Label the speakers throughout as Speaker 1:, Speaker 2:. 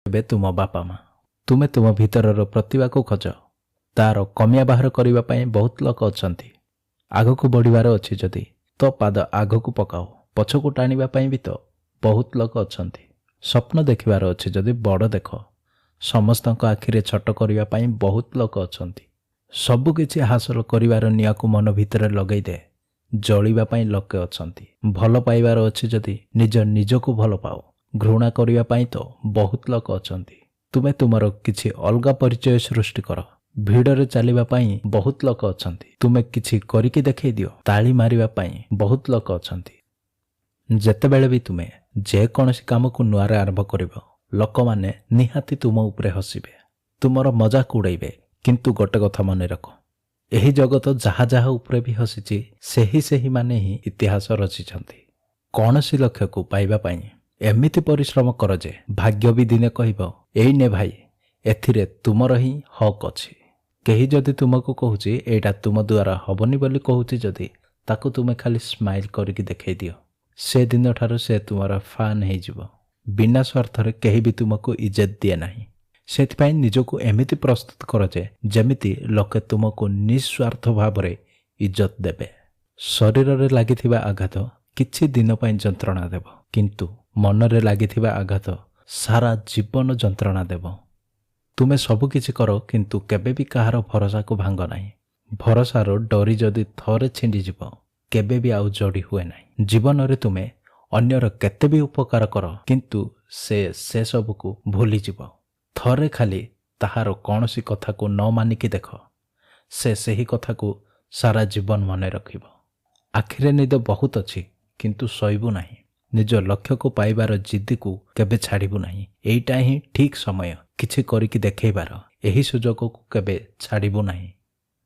Speaker 1: ଏବେ ତୁମ ବାପା ମା। ତୁମେ ତୁମ ଭିତରର ପ୍ରତିଭାକୁ ଖୋଜ। ତାର କମିଆ ବାହାର କରିବା ପାଇଁ ବହୁତ ଲୋକ ଅଛନ୍ତି। ଆଗକୁ ବଢ଼ିବାର ଅଛି ଯଦି ତ ପାଦ ଆଗକୁ ପକାଅ। ପଛକୁ ଟାଣିବା ପାଇଁ ବି ତ ବହୁତ ଲୋକ ଅଛନ୍ତି। ସ୍ୱପ୍ନ ଦେଖିବାର ଅଛି ଯଦି ବଡ଼ ଦେଖ। ସମସ୍ତଙ୍କ ଆଖିରେ ଛୋଟ କରିବା ପାଇଁ ବହୁତ ଲୋକ ଅଛନ୍ତି। ସବୁକିଛି ହାସଲ କରିବାର ନିଆଁକୁ ମନ ଭିତରେ ଲଗେଇ ଦେ। ଜଳିବା ପାଇଁ ଲୋକେ ଅଛନ୍ତି। ଭଲ ପାଇବାର ଅଛି ଯଦି ନିଜକୁ ଭଲ ପାଅ। ଘୃଣା କରିବା ପାଇଁ ତ ବହୁତ ଲୋକ ଅଛନ୍ତି। ତୁମେ ତୁମର କିଛି ଅଲଗା ପରିଚୟ ସୃଷ୍ଟି କର। ଭିଡ଼ରେ ଚାଲିବା ପାଇଁ ବହୁତ ଲୋକ ଅଛନ୍ତି। ତୁମେ କିଛି କରିକି ଦେଖେଇ ଦିଅ। ତାଳି ମାରିବା ପାଇଁ ବହୁତ ଲୋକ ଅଛନ୍ତି। ଯେତେବେଳେ ବି ତୁମେ ଯେକୌଣସି କାମକୁ ନୂଆରେ ଆରମ୍ଭ କରିବ, ଲୋକମାନେ ନିହାତି ତୁମ ଉପରେ ହସିବେ, ତୁମର ମଜାକ ଉଡ଼େଇବେ। କିନ୍ତୁ ଗୋଟେ କଥା ମନେ ରଖ, ଏହି ଜଗତ ଯାହା ଯାହା ଉପରେ ବି ହସିଛି ସେହିମାନେ ହିଁ ଇତିହାସ ରଚିଛନ୍ତି। କୌଣସି ଲକ୍ଷ୍ୟକୁ ପାଇବା ପାଇଁ ଏମିତି ପରିଶ୍ରମ କର ଯେ ଭାଗ୍ୟ ବି ଦିନେ କହିବ, ଏଇ ନେ ଭାଇ, ଏଥିରେ ତୁମର ହିଁ ହକ୍ ଅଛି। କେହି ଯଦି ତୁମକୁ କହୁଛି ଏଇଟା ତୁମ ଦ୍ୱାରା ହବନି ବୋଲି କହୁଛି ଯଦି, ତାକୁ ତୁମେ ଖାଲି ସ୍ମାଇଲ୍ କରିକି ଦେଖେଇ ଦିଅ। ସେ ଦିନଠାରୁ ସେ ତୁମର ଫ୍ୟାନ୍ ହେଇଯିବ। ବିନା ସ୍ୱାର୍ଥରେ କେହି ବି ତୁମକୁ ଇଜ୍ଜତ ଦିଏ ନାହିଁ। ସେଥିପାଇଁ ନିଜକୁ ଏମିତି ପ୍ରସ୍ତୁତ କର ଯେ ଯେମିତି ଲୋକେ ତୁମକୁ ନିଃସ୍ୱାର୍ଥ ଭାବରେ ଇଜ୍ଜତ ଦେବେ। ଶରୀରରେ ଲାଗିଥିବା ଆଘାତ କିଛି ଦିନ ପାଇଁ ଯନ୍ତ୍ରଣା ଦେବ, କିନ୍ତୁ ମନରେ ଲାଗିଥିବା ଆଘାତ ସାରା ଜୀବନ ଯନ୍ତ୍ରଣା ଦେବ। ତୁମେ ସବୁକିଛି କର କିନ୍ତୁ କେବେ ବି କାହାର ଭରସାକୁ ଭାଙ୍ଗ ନାହିଁ। ଭରସାର ଡୋରି ଯଦି ଥରେ ଛିଣ୍ଡିଯିବ କେବେ ବି ଆଉ ଯୋଡ଼ି ହୁଏ ନାହିଁ। ଜୀବନରେ ତୁମେ ଅନ୍ୟର କେତେ ବି ଉପକାର କର କିନ୍ତୁ ସେ ସବୁକୁ ଭୁଲିଯିବ। ଥରେ ଖାଲି ତାହାର କୌଣସି କଥାକୁ ନ ମାନିକି ଦେଖ, ସେ ସେହି କଥାକୁ ସାରା ଜୀବନ ମନେ ରଖିବ। ଆଖିରେ ନିଦ ବହୁତ ଅଛି କିନ୍ତୁ ଶୋଇବୁ ନାହିଁ। ନିଜ ଲକ୍ଷ୍ୟକୁ ପାଇବାର ଜିଦ୍ଦିକୁ କେବେ ଛାଡ଼ିବୁ ନାହିଁ। ଏଇଟା ହିଁ ଠିକ୍ ସମୟ କିଛି କରିକି ଦେଖେଇବାର। ଏହି ସୁଯୋଗକୁ କେବେ ଛାଡ଼ିବୁ ନାହିଁ।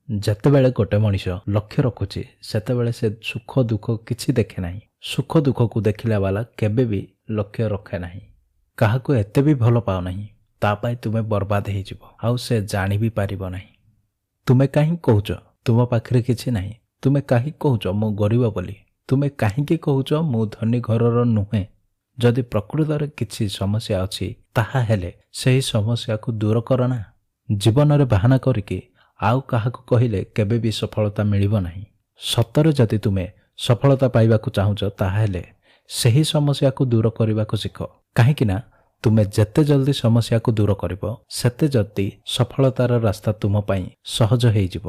Speaker 1: ଯେତେବେଳେ ଗୋଟେ ମଣିଷ ଲକ୍ଷ୍ୟ ରଖୁଛି ସେତେବେଳେ ସେ ସୁଖ ଦୁଃଖ କିଛି ଦେଖେ ନାହିଁ। ସୁଖ ଦୁଃଖକୁ ଦେଖିଲା ବାଲା କେବେ ବି ଲକ୍ଷ୍ୟ ରଖେ ନାହିଁ। କାହାକୁ ଏତେ ବି ଭଲ ପାଅ ନାହିଁ, ତା ପାଇଁ ତୁମେ ବର୍ବାଦ ହେଇଯିବ, ଆଉ ସେ ଜାଣି ବି ପାରିବ ନାହିଁ। ତୁମେ କାହିଁକି କହୁଛ ତୁମ ପାଖରେ କିଛି ନାହିଁ? ତୁମେ କାହିଁକି କହୁଛ ମୁଁ ଗରିବ ବୋଲି? ତୁମେ କାହିଁକି କହୁଛ ମୁଁ ଧନୀ ଘରର ନୁହେଁ? ଯଦି ପ୍ରକୃତରେ କିଛି ସମସ୍ୟା ଅଛି ତାହେଲେ ସେହି ସମସ୍ୟାକୁ ଦୂର କର ନା। ଜୀବନରେ ବାହାନା କରିକି ଆଉ କାହାକୁ କହିଲେ କେବେ ବି ସଫଳତା ମିଳିବ ନାହିଁ। ସତରେ ଯଦି ତୁମେ ସଫଳତା ପାଇବାକୁ ଚାହୁଁଛ ତାହେଲେ ସେହି ସମସ୍ୟାକୁ ଦୂର କରିବାକୁ ଶିଖ। କାହିଁକି ନା ତୁମେ ଯେତେ ଜଲ୍ଦି ସମସ୍ୟାକୁ ଦୂର କରିବ ସେତେ ଜଲ୍ଦି ସଫଳତାର ରାସ୍ତା ତୁମ ପାଇଁ ସହଜ ହେଇଯିବ।